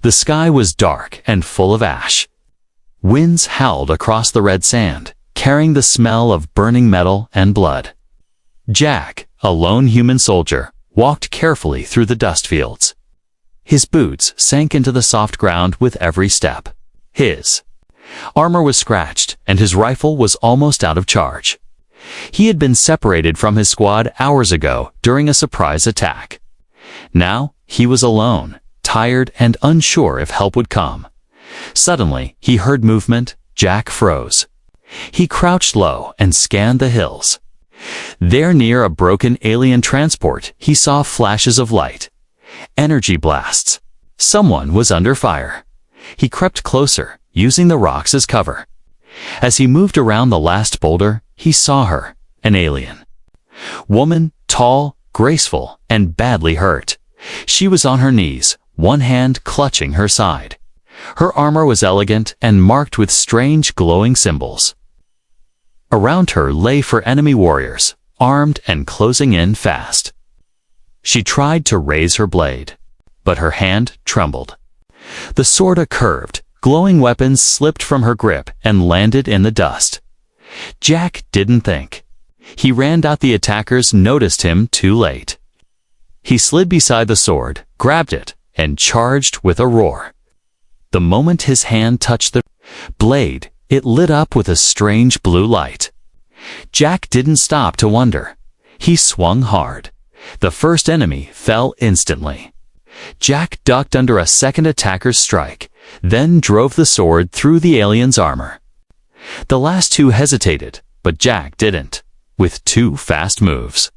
The sky was dark and full of ash. Winds howled across the red sand, carrying the smell of burning metal and blood. Jack, a lone human soldier, walked carefully through the dust fields. His boots sank into the soft ground with every step. His armor was scratched, and his rifle was almost out of charge. He had been separated from his squad hours ago during a surprise attack. Now he was alone, tired and unsure if help would come. Suddenly, he heard movement. Jack froze. He crouched low and scanned the hills. There, near a broken alien transport, he saw flashes of light. Energy blasts. Someone was under fire. He crept closer, using the rocks as cover. As he moved around the last boulder, he saw her, an alien. Woman, tall, graceful, and badly hurt. She was on her knees, one hand clutching her side. Her armor was elegant and marked with strange glowing symbols. Around her lay four enemy warriors, armed and closing in fast. She tried to raise her blade, but her hand trembled. The sword curved, glowing weapons slipped from her grip and landed in the dust. Jack didn't think. He ran out. The attackers noticed him too late. He slid beside the sword, grabbed it, and charged with a roar. The moment his hand touched the blade, it lit up with a strange blue light. Jack didn't stop to wonder. He swung hard. The first enemy fell instantly. Jack ducked under a second attacker's strike, then drove the sword through the alien's armor. The last two hesitated, but Jack didn't, with two fast moves.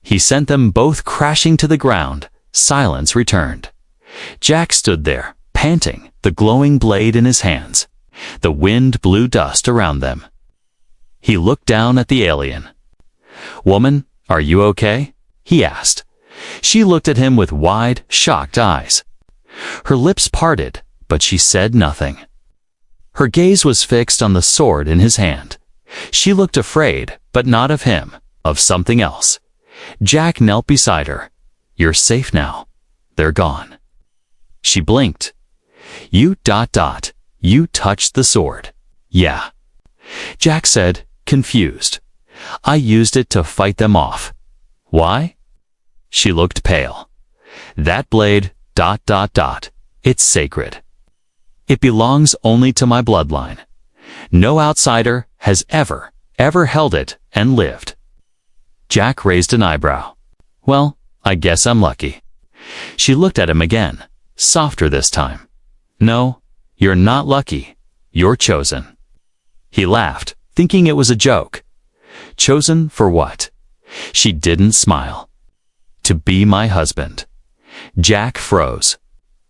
He sent them both crashing to the ground. Silence returned. Jack stood there, panting, the glowing blade in his hands. The wind blew dust around them. He looked down at the alien. "Woman, are you okay?" he asked. She looked at him with wide, shocked eyes. Her lips parted, but she said nothing. Her gaze was fixed on the sword in his hand. She looked afraid, but not of him, of something else. Jack knelt beside her. "You're safe now. They're gone." She blinked. You touched the sword." "Yeah." Jack said, confused. "I used it to fight them off." "Why?" She looked pale. "That blade, it's sacred. It belongs only to my bloodline. No outsider has ever held it and lived." Jack raised an eyebrow. "Well, I guess I'm lucky." She looked at him again, softer this time. "No, you're not lucky. You're chosen." He laughed, thinking it was a joke. "Chosen for what?" She didn't smile. "To be my husband." Jack froze.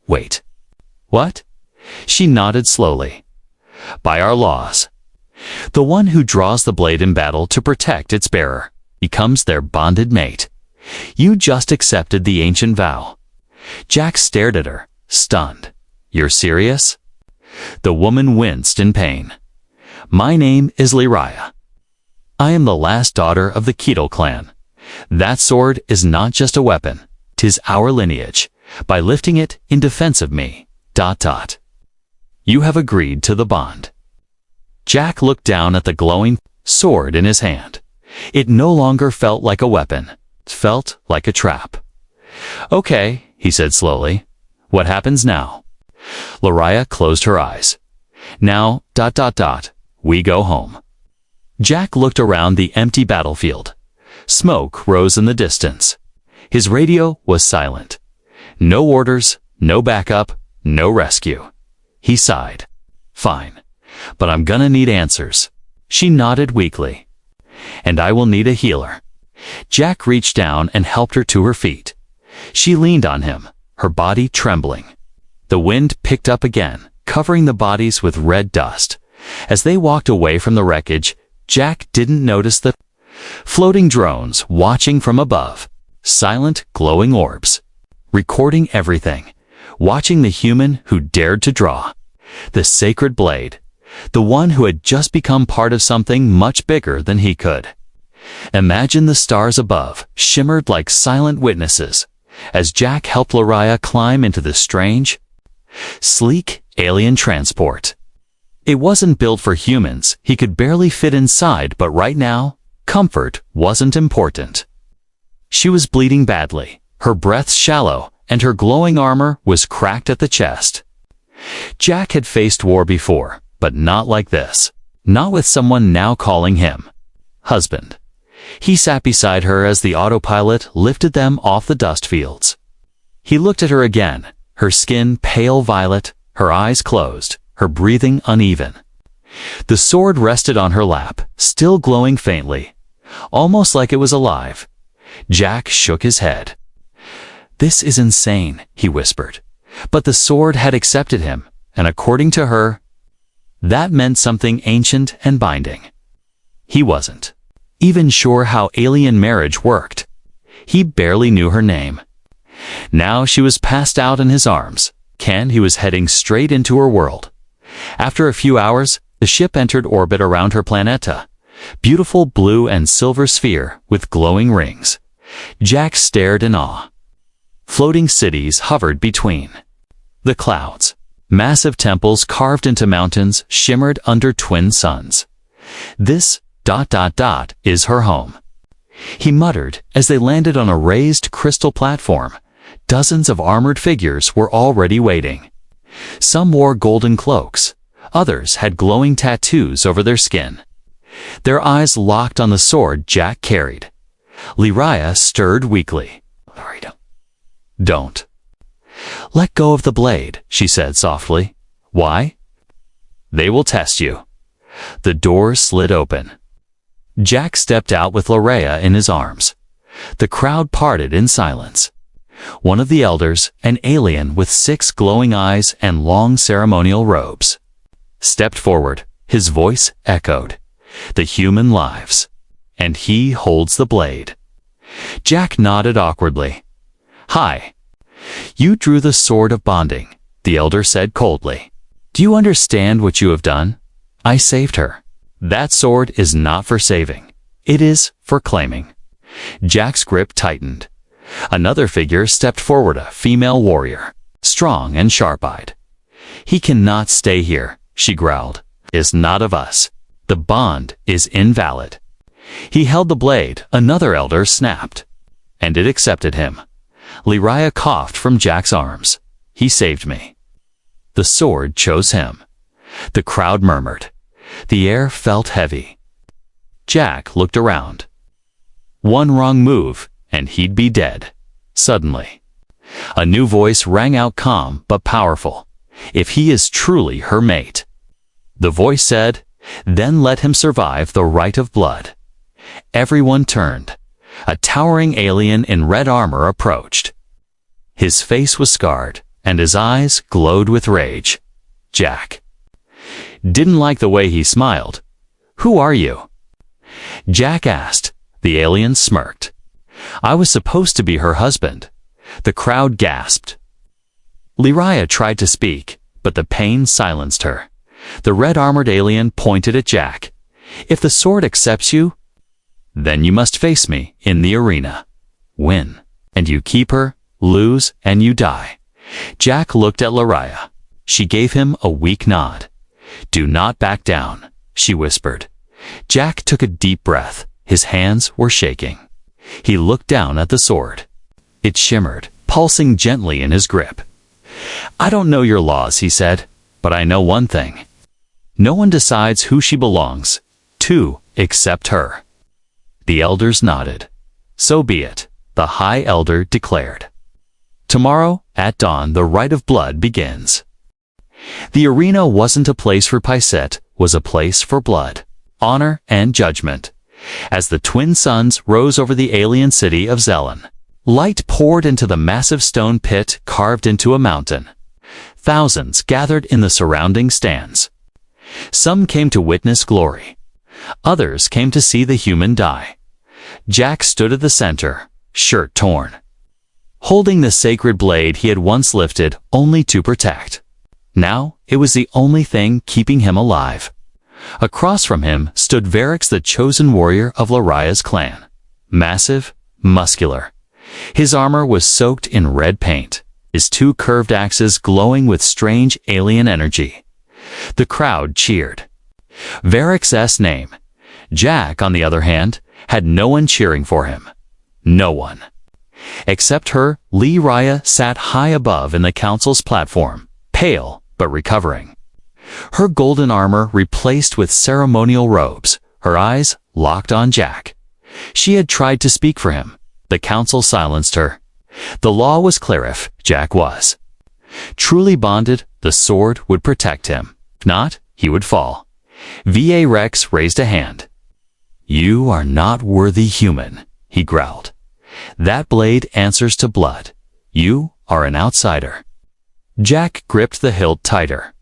"Wait. What?" She nodded slowly. "By our laws. The one who draws the blade in battle to protect its bearer becomes their bonded mate. You just accepted the ancient vow." Jack stared at her, stunned. "You're serious?" The woman winced in pain. "My name is Lyraya. I am the last daughter of the Keto clan. That sword is not just a weapon, 'tis our lineage. By lifting it in defense of me, You have agreed to the bond." Jack looked down at the glowing sword in his hand. It no longer felt like a weapon. It felt like a trap. "Okay," he said slowly. "What happens now?" Lyraya closed her eyes. "Now, we go home." Jack looked around the empty battlefield. Smoke rose in the distance. His radio was silent. No orders, no backup, no rescue. He sighed. "Fine, but I'm gonna need answers." She nodded weakly. "And I will need a healer." Jack reached down and helped her to her feet. She leaned on him, her body trembling. The wind picked up again, covering the bodies with red dust. As they walked away from the wreckage, Jack didn't notice the floating drones watching from above, silent glowing orbs, recording everything, watching the human who dared to draw the sacred blade, the one who had just become part of something much bigger than he could. Imagine the stars above shimmered like silent witnesses as Jack helped Lyraya climb into the strange, Sleek, alien transport. It wasn't built for humans, he could barely fit inside, but right now, comfort wasn't important. She was bleeding badly, her breath shallow, and her glowing armor was cracked at the chest. Jack had faced war before, but not like this. Not with someone now calling him husband. He sat beside her as the autopilot lifted them off the dust fields. He looked at her again, her skin pale violet, her eyes closed, her breathing uneven. The sword rested on her lap, still glowing faintly, almost like it was alive. Jack shook his head. "This is insane," he whispered. But the sword had accepted him, and according to her, that meant something ancient and binding. He wasn't even sure how alien marriage worked. He barely knew her name. Now she was passed out in his arms. He was heading straight into her world. After a few hours, the ship entered orbit around her planeta, beautiful blue and silver sphere with glowing rings. Jack stared in awe. Floating cities hovered between the clouds. Massive temples carved into mountains shimmered under twin suns. This ... is her home. He muttered as they landed on a raised crystal platform. Dozens of armored figures were already waiting. Some wore golden cloaks. Others had glowing tattoos over their skin. Their eyes locked on the sword Jack carried. Lyraya stirred weakly. Don't. Let go of the blade, she said softly. Why? They will test you. The door slid open. Jack stepped out with Lyraya in his arms. The crowd parted in silence. One of the elders, an alien with 6 glowing eyes and long ceremonial robes, stepped forward. His voice echoed. The human lives. And he holds the blade. Jack nodded awkwardly. Hi. You drew the sword of bonding, the elder said coldly. Do you understand what you have done? I saved her. That sword is not for saving. It is for claiming. Jack's grip tightened. Another figure stepped forward, a female warrior, strong and sharp-eyed. He cannot stay here, she growled. Is not of us. The bond is invalid. He held the blade, another elder snapped. And it accepted him. Lyraya coughed from Jack's arms. He saved me. The sword chose him. The crowd murmured. The air felt heavy. Jack looked around. One wrong move, and he'd be dead. Suddenly, a new voice rang out, calm but powerful. If he is truly her mate. The voice said, then let him survive the rite of blood. Everyone turned. A towering alien in red armor approached. His face was scarred, and his eyes glowed with rage. Jack didn't like the way he smiled. Who are you? Jack asked. The alien smirked. I was supposed to be her husband. The crowd gasped. Lyraya tried to speak, but the pain silenced her. The red-armored alien pointed at Jack. If the sword accepts you, then you must face me in the arena. Win, and you keep her. Lose, and you die. Jack looked at Lyraya. She gave him a weak nod. Do not back down, she whispered. Jack took a deep breath. His hands were shaking. He looked down at the sword. It shimmered, pulsing gently in his grip. I don't know your laws, he said, but I know one thing. No one decides who she belongs to except her. The elders nodded. So be it, the High Elder declared. Tomorrow, at dawn, the rite of blood begins. The arena wasn't a place for Pisette, was a place for blood, honor, and judgment. As the twin suns rose over the alien city of Zelen, light poured into the massive stone pit carved into a mountain. Thousands gathered in the surrounding stands. Some came to witness glory. Others came to see the human die. Jack stood at the center, shirt torn, holding the sacred blade he had once lifted only to protect. Now it was the only thing keeping him alive. Across from him stood Varix, the chosen warrior of Lyraya's clan. Massive, muscular. His armor was soaked in red paint. his two curved axes glowing with strange alien energy. The crowd cheered. Varric's name. Jack, on the other hand, had no one cheering for him. No one. Except her, Raya sat high above in the council's platform, pale but recovering. Her golden armor replaced with ceremonial robes, her eyes locked on Jack. She had tried to speak for him. The council silenced her. The law was clear if Jack was. Truly bonded, the sword would protect him. If not, he would fall. VA Rex raised a hand. "You are not worthy human," he growled. "That blade answers to blood. You are an outsider." Jack gripped the hilt tighter.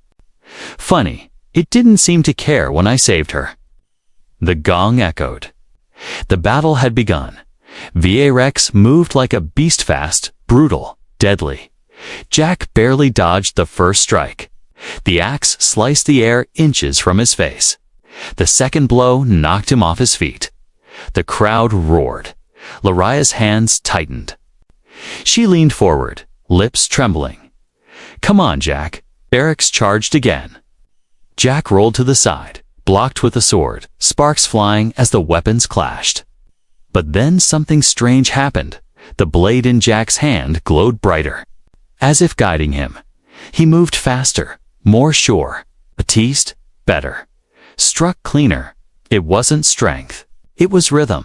Funny, it didn't seem to care when I saved her. The gong echoed. The battle had begun. VA Rex moved like a beast, fast, brutal, deadly. Jack barely dodged the first strike. The axe sliced the air inches from his face. The second blow knocked him off his feet. The crowd roared. Laraya's hands tightened. She leaned forward, lips trembling. "Come on, Jack." Barracks charged again. Jack rolled to the side, blocked with the sword, sparks flying as the weapons clashed. But then something strange happened. The blade in Jack's hand glowed brighter. As if guiding him. He moved faster, more sure. Batiste, better. Struck cleaner. It wasn't strength. It was rhythm.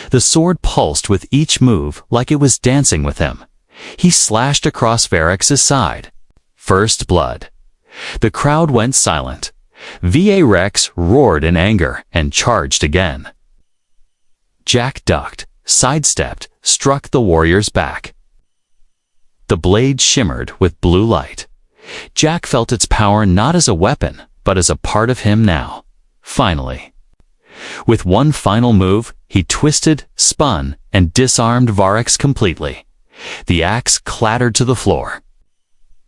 The sword pulsed with each move like it was dancing with him. He slashed across Varric's side. First blood. The crowd went silent. VA Rex roared in anger and charged again. Jack ducked, sidestepped, struck the warrior's back. The blade shimmered with blue light. Jack felt its power not as a weapon, but as a part of him now. Finally. With one final move, he twisted, spun, and disarmed Varrix completely. The axe clattered to the floor.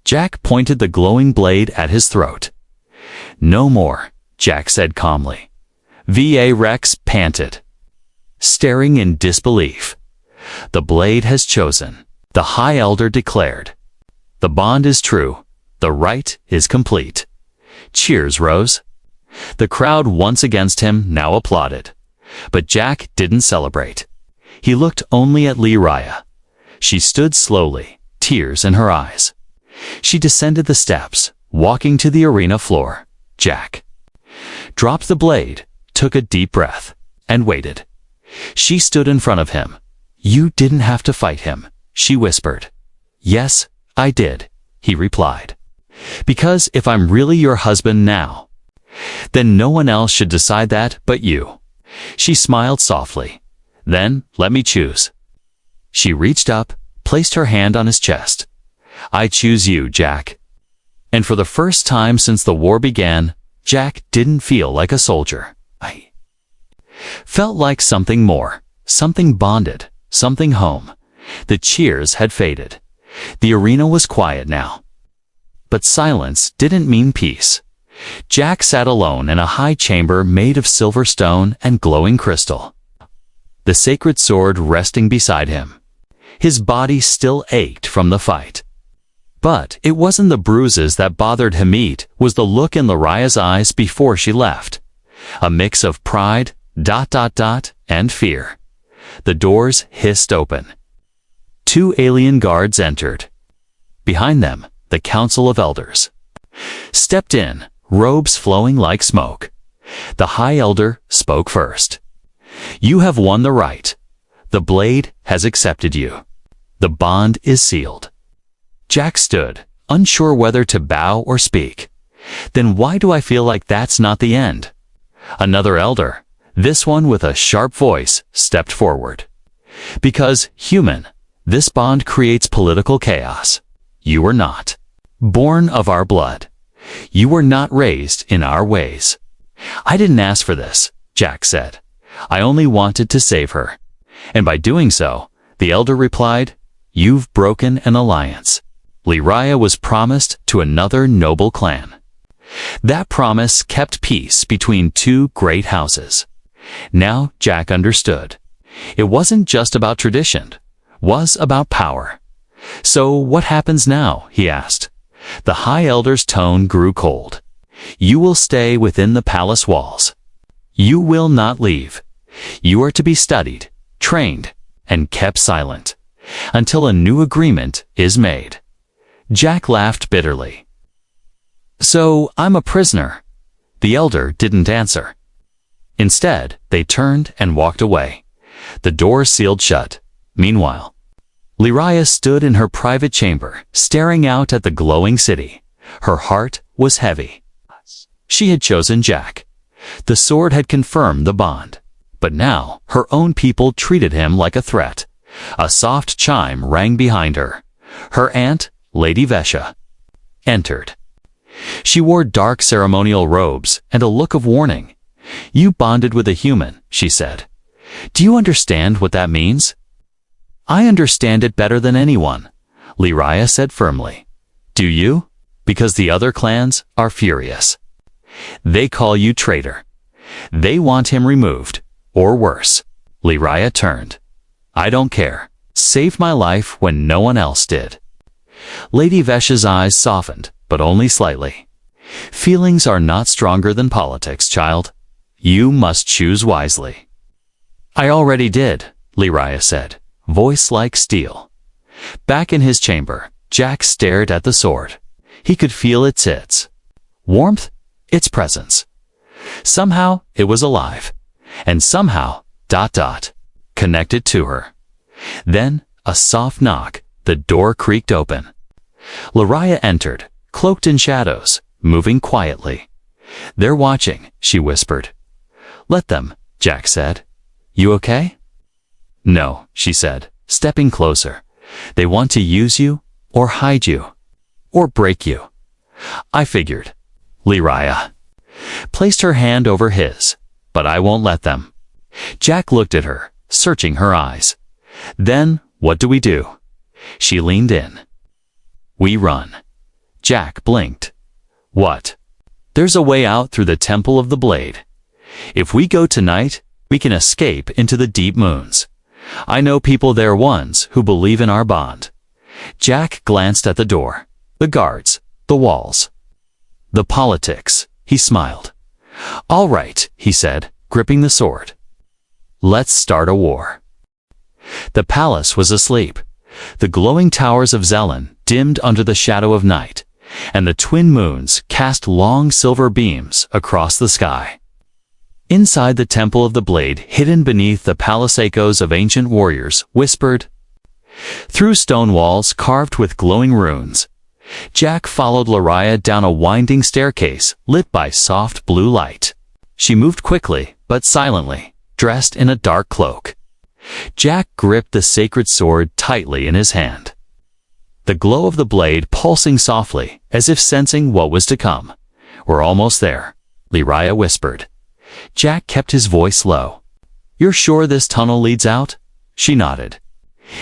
Jack pointed the glowing blade at his throat. "No more," Jack said calmly. VA Rex panted, staring in disbelief. "The blade has chosen," the High Elder declared. "The bond is true. The rite is complete." Cheers rose. The crowd, once against him, now applauded. But Jack didn't celebrate. He looked only at Raya. She stood slowly, tears in her eyes. She descended the steps, walking to the arena floor. Jack dropped the blade, took a deep breath, and waited. She stood in front of him. "You didn't have to fight him," she whispered. "Yes, I did," he replied. "Because if I'm really your husband now, then no one else should decide that but you." She smiled softly. "Then let me choose." She reached up, placed her hand on his chest. "I choose you, Jack." And for the first time since the war began, Jack didn't feel like a soldier. I felt like something more, something bonded, something home. The cheers had faded. The arena was quiet now. But silence didn't mean peace. Jack sat alone in a high chamber made of silver stone and glowing crystal. The sacred sword resting beside him. His body still ached from the fight. But it wasn't the bruises that bothered him, it was the look in Laraya's eyes before she left. A mix of pride, and fear. The doors hissed open. 2 alien guards entered. Behind them, the Council of Elders stepped in, robes flowing like smoke. The High Elder spoke first. "You have won the rite. The blade has accepted you. The bond is sealed." Jack stood, unsure whether to bow or speak. "Then why do I feel like that's not the end?" Another elder, this one with a sharp voice, stepped forward. "Because, human, this bond creates political chaos. You were not born of our blood. You were not raised in our ways." "I didn't ask for this," Jack said. "I only wanted to save her." And by doing so, the elder replied, "You've broken an alliance." Raya was promised to another noble clan. That promise kept peace between 2 great houses. Now Jack understood. It wasn't just about tradition, it was about power. "So what happens now?" he asked. The High Elder's tone grew cold. "You will stay within the palace walls. You will not leave. You are to be studied, trained, and kept silent until a new agreement is made." Jack laughed bitterly. "So I'm a prisoner?" The elder didn't answer. Instead, they turned and walked away. The door sealed shut. Meanwhile, Lyria stood in her private chamber, staring out at the glowing city. Her heart was heavy. She had chosen Jack. The sword had confirmed the bond. But now, her own people treated him like a threat. A soft chime rang behind her. Her aunt, Lady Vesha, entered. She wore dark ceremonial robes and a look of warning. "You bonded with a human," she said. "Do you understand what that means?" "I understand it better than anyone," Lyria said firmly. "Do you?" "Because the other clans are furious. They call you traitor. They want him removed, or worse." Lyria turned. "I don't care. Saved my life when no one else did." Lady Vesha's eyes softened, but only slightly. "Feelings are not stronger than politics, child. You must choose wisely." "I already did," Lyria said, voice like steel. Back in his chamber, Jack stared at the sword. He could feel its hits. Warmth, its presence. Somehow it was alive, and somehow, connected to her. Then, a soft knock, the door creaked open. Lyria entered, cloaked in shadows, moving quietly. "They're watching," she whispered. "Let them," Jack said. "You okay?" "No," she said, stepping closer. "They want to use you, or hide you, or break you." "I figured." Lyria placed her hand over his. "But I won't let them." Jack looked at her, searching her eyes. "Then, what do we do?" She leaned in. "We run." Jack blinked. "What?" "There's a way out through the Temple of the Blade. If we go tonight, we can escape into the deep moons. I know people there ones who believe in our bond." Jack glanced at the door, the guards, the walls. "The politics," he smiled. "All right," he said, gripping the sword. "Let's start a war." The palace was asleep. The glowing towers of Zelen dimmed under the shadow of night, and the twin moons cast long silver beams across the sky. Inside the Temple of the Blade, hidden beneath the palace, echoes of ancient warriors whispered. Through stone walls carved with glowing runes, Jack followed Lyria down a winding staircase lit by soft blue light. She moved quickly, but silently, dressed in a dark cloak. Jack gripped the sacred sword tightly in his hand. The glow of the blade pulsing softly, as if sensing what was to come. "We're almost there," Lyria whispered. Jack kept his voice low. "You're sure this tunnel leads out?" She nodded.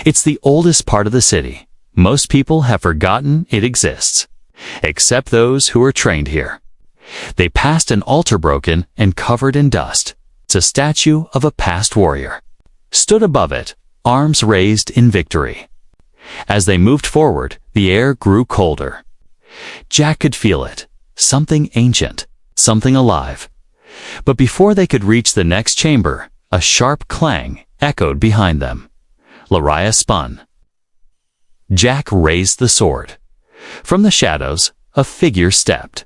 "It's the oldest part of the city. Most people have forgotten it exists, except those who are trained here." They passed an altar broken and covered in dust. It's a statue of a past warrior. Stood above it, arms raised in victory. As they moved forward, the air grew colder. Jack could feel it. Something ancient, something alive. But before they could reach the next chamber, a sharp clang echoed behind them. Lyria spun. Jack raised the sword. From the shadows, a figure stepped.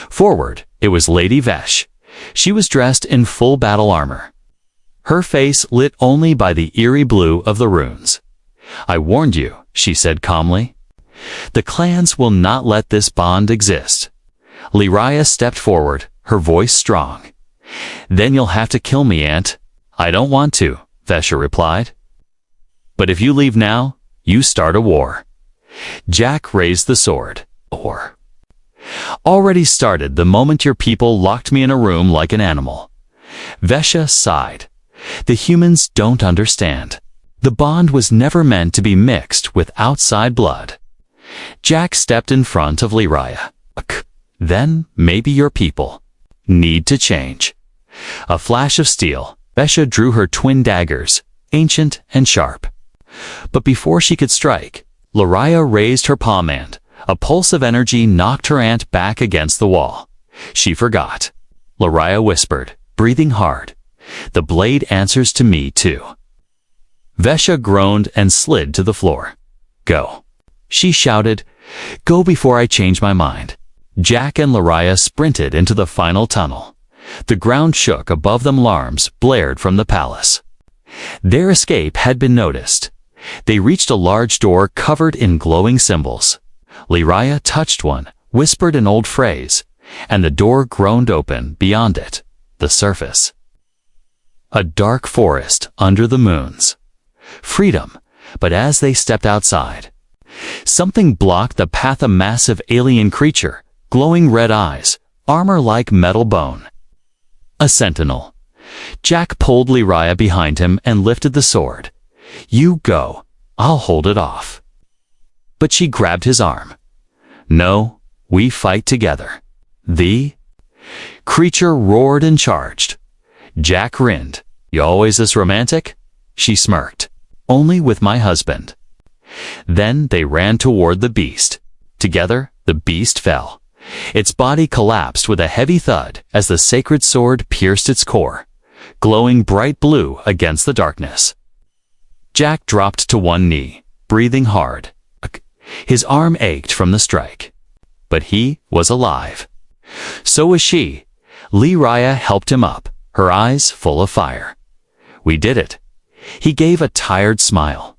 Forward, it was Lady Vesh. She was dressed in full battle armor. Her face lit only by the eerie blue of the runes. "I warned you," she said calmly. "The clans will not let this bond exist." Lyria stepped forward, her voice strong. "Then you'll have to kill me, Aunt." "I don't want to," Vesha replied. "But if you leave now, you start a war." Jack raised the sword. "War already started the moment your people locked me in a room like an animal." Vesha sighed. "The humans don't understand. The bond was never meant to be mixed with outside blood." Jack stepped in front of Lyria. "Then maybe your people need to change." A flash of steel, Vesha drew her twin daggers, ancient and sharp. But before she could strike, Lariah raised her palm and a pulse of energy knocked her aunt back against the wall. She forgot. Lariah whispered, breathing hard. The blade answers to me too. Vesha groaned and slid to the floor. Go. She shouted, go before I change my mind. Jack and Lariah sprinted into the final tunnel. The ground shook above them. Alarms blared from the palace. Their escape had been noticed. They reached a large door covered in glowing symbols. Lariah touched one, whispered an old phrase, and the door groaned open. Beyond it, the surface. A dark forest under the moons. Freedom, but as they stepped outside, something blocked the path. A massive alien creature, glowing red eyes, armor like metal bone. A sentinel. Jack pulled Lariah behind him and lifted the sword. You go, I'll hold it off. But she grabbed his arm. No, we fight together. The creature roared and charged. Jack grinned. You always this romantic? She smirked. Only with my husband. Then they ran toward the beast. Together, the beast fell. Its body collapsed with a heavy thud as the sacred sword pierced its core, glowing bright blue against the darkness. Jack dropped to one knee, breathing hard. His arm ached from the strike. But he was alive. So was she. Lariah helped him up, her eyes full of fire. We did it. He gave a tired smile.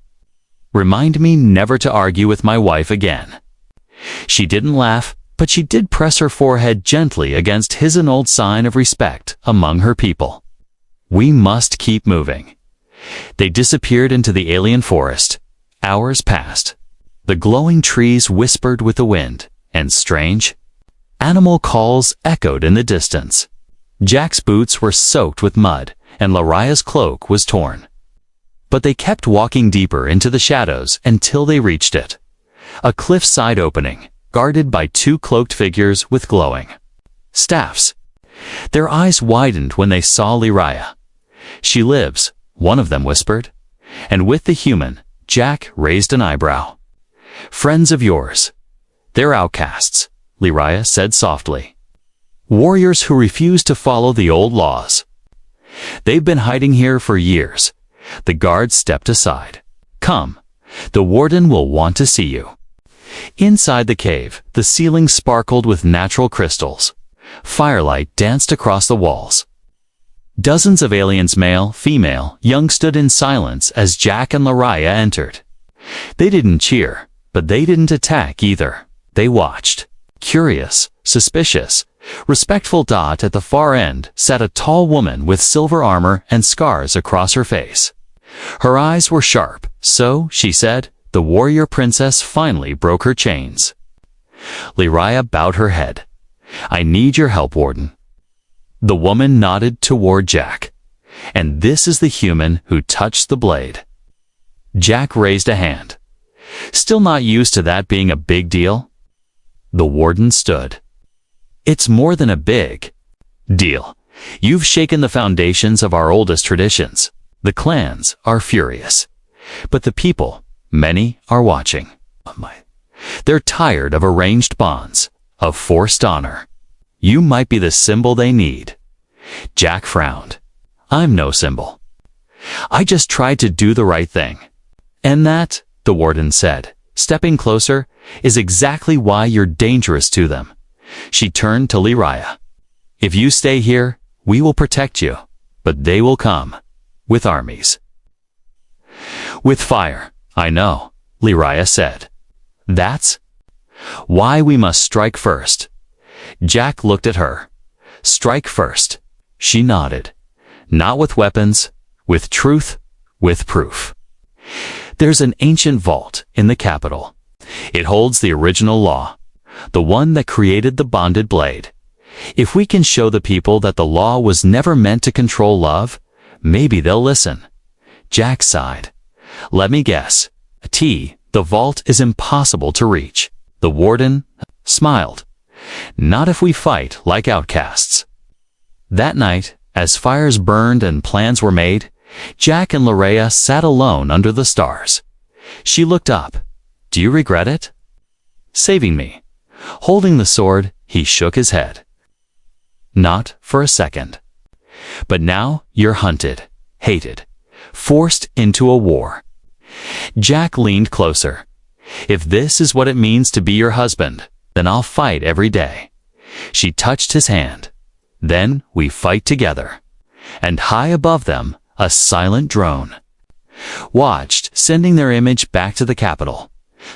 Remind me never to argue with my wife again. She didn't laugh, but she did press her forehead gently against his, an old sign of respect among her people. We must keep moving. They disappeared into the alien forest. Hours passed. The glowing trees whispered with the wind, and strange animal calls echoed in the distance. Jack's boots were soaked with mud, and Lariah's cloak was torn. But they kept walking deeper into the shadows until they reached it. A cliffside opening, guarded by two cloaked figures with glowing staffs. Their eyes widened when they saw Lariah. She lives, one of them whispered. And with the human, Jack raised an eyebrow. Friends of yours. They're outcasts, Lariah said softly. Warriors who refuse to follow the old laws. They've been hiding here for years. The guard stepped aside. Come, the warden will want to see you. Inside the cave, the ceiling sparkled with natural crystals. Firelight danced across the walls. Dozens of aliens, male, female, young, stood in silence as Jack and Lariah entered. They didn't cheer, but they didn't attack either. They watched. Curious, suspicious, respectful. At the far end sat a tall woman with silver armor and scars across her face. Her eyes were sharp, so, she said, the warrior princess finally broke her chains. Lariah bowed her head. I need your help, warden. The woman nodded toward Jack. And this is the human who touched the blade. Jack raised a hand. Still not used to that being a big deal? The warden stood. It's more than a big deal. You've shaken the foundations of our oldest traditions. The clans are furious. But the people, many, are watching. They're tired of arranged bonds, of forced honor. You might be the symbol they need. Jack frowned. I'm no symbol. I just tried to do the right thing. And that, the warden said, stepping closer, is exactly why you're dangerous to them. She turned to Lariah. If you stay here, we will protect you, but they will come. With armies. With fire, I know, Lariah said. That's why we must strike first. Jack looked at her. Strike first. She nodded. Not with weapons, with truth, with proof. There's an ancient vault in the capital. It holds the original law, the one that created the bonded blade. If we can show the people that the law was never meant to control love, maybe they'll listen. Jack sighed. Let me guess. The vault is impossible to reach. The warden smiled. Not if we fight like outcasts. That night, as fires burned and plans were made, Jack and Lariah sat alone under the stars. She looked up. Do you regret it? Saving me. Holding the sword, he shook his head. Not for a second. But now you're hunted, hated, forced into a war. Jack leaned closer. If this is what it means to be your husband, then I'll fight every day. She touched his hand. Then we fight together. And high above them, a silent drone watched, sending their image back to the capital.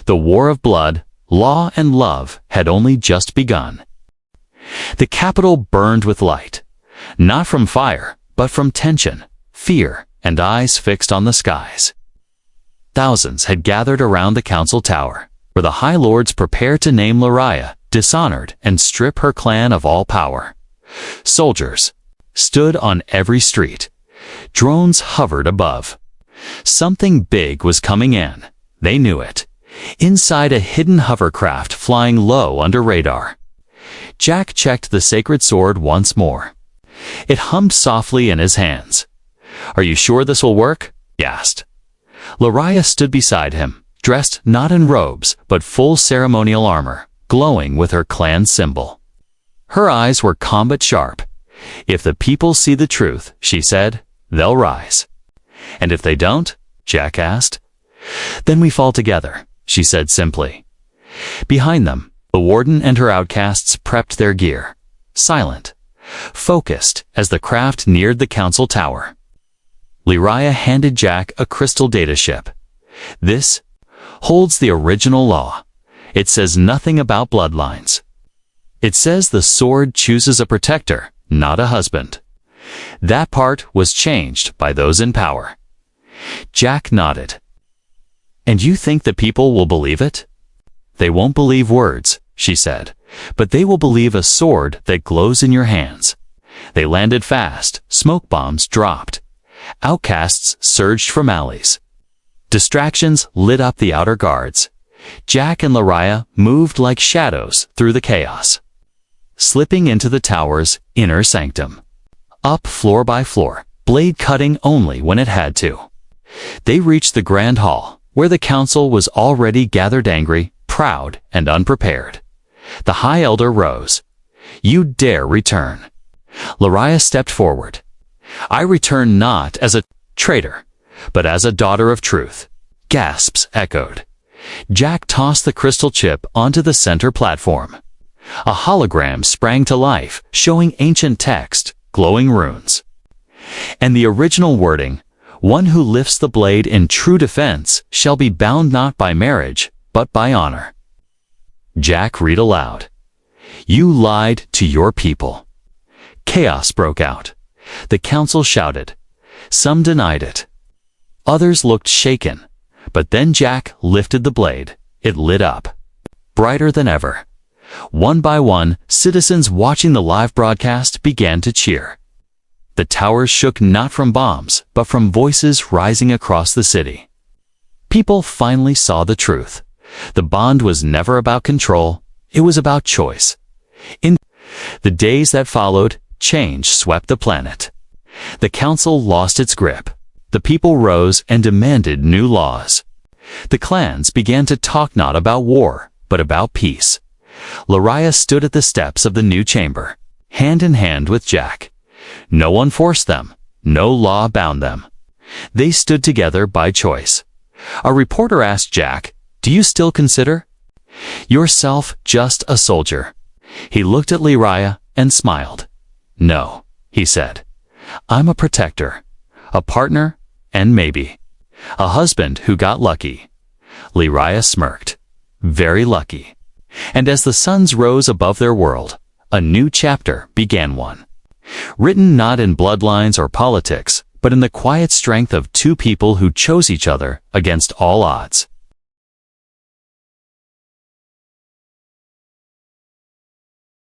The war of blood, law, and love had only just begun. The capital burned with light, not from fire, but from tension, fear, and eyes fixed on the skies. Thousands had gathered around the council tower, where the High Lords prepared to name Lariah, dishonored, and strip her clan of all power. Soldiers stood on every street. Drones hovered above. Something big was coming in. They knew it. Inside a hidden hovercraft flying low under radar. Jack checked the sacred sword once more. It hummed softly in his hands. Are you sure this will work? He asked. Lariah stood beside him, dressed not in robes, but full ceremonial armor, glowing with her clan symbol. Her eyes were combat sharp. If the people see the truth, she said, they'll rise. And if they don't? Jack asked. Then we fall together, she said simply. Behind them, the warden and her outcasts prepped their gear, silent, focused as the craft neared the council tower. Lariah handed Jack a crystal data ship. This holds the original law. It says nothing about bloodlines. It says the sword chooses a protector, not a husband. That part was changed by those in power. Jack nodded. And you think the people will believe it? They won't believe words, she said, but they will believe a sword that glows in your hands. They landed fast, smoke bombs dropped. Outcasts surged from alleys. Distractions lit up the outer guards. Jack and Lariah moved like shadows through the chaos, slipping into the tower's inner sanctum. Up floor by floor, blade cutting only when it had to. They reached the grand hall, where the council was already gathered angry, proud, and unprepared. The High Elder rose. You dare return. Lariah stepped forward. I return not as a traitor, but as a daughter of truth. Gasps echoed. Jack tossed the crystal chip onto the center platform. A hologram sprang to life, showing ancient text, glowing runes. And the original wording, one who lifts the blade in true defense shall be bound not by marriage, but by honor. Jack read aloud. You lied to your people. Chaos broke out. The council shouted. Some denied it. Others looked shaken. But then Jack lifted the blade. It lit up, brighter than ever. One by one, citizens watching the live broadcast began to cheer. The towers shook not from bombs, but from voices rising across the city. People finally saw the truth. The bond was never about control. It was about choice. In the days that followed, change swept the planet. The council lost its grip. The people rose and demanded new laws. The clans began to talk not about war, but about peace. Lariah stood at the steps of the new chamber, hand in hand with Jack. No one forced them. No law bound them. They stood together by choice. A reporter asked Jack, do you still consider yourself just a soldier? He looked at Lariah and smiled. No, he said. I'm a protector, a partner, and maybe a husband who got lucky. Lariah smirked. Very lucky. And as the suns rose above their world, a new chapter began one. Written not in bloodlines or politics, but in the quiet strength of two people who chose each other against all odds.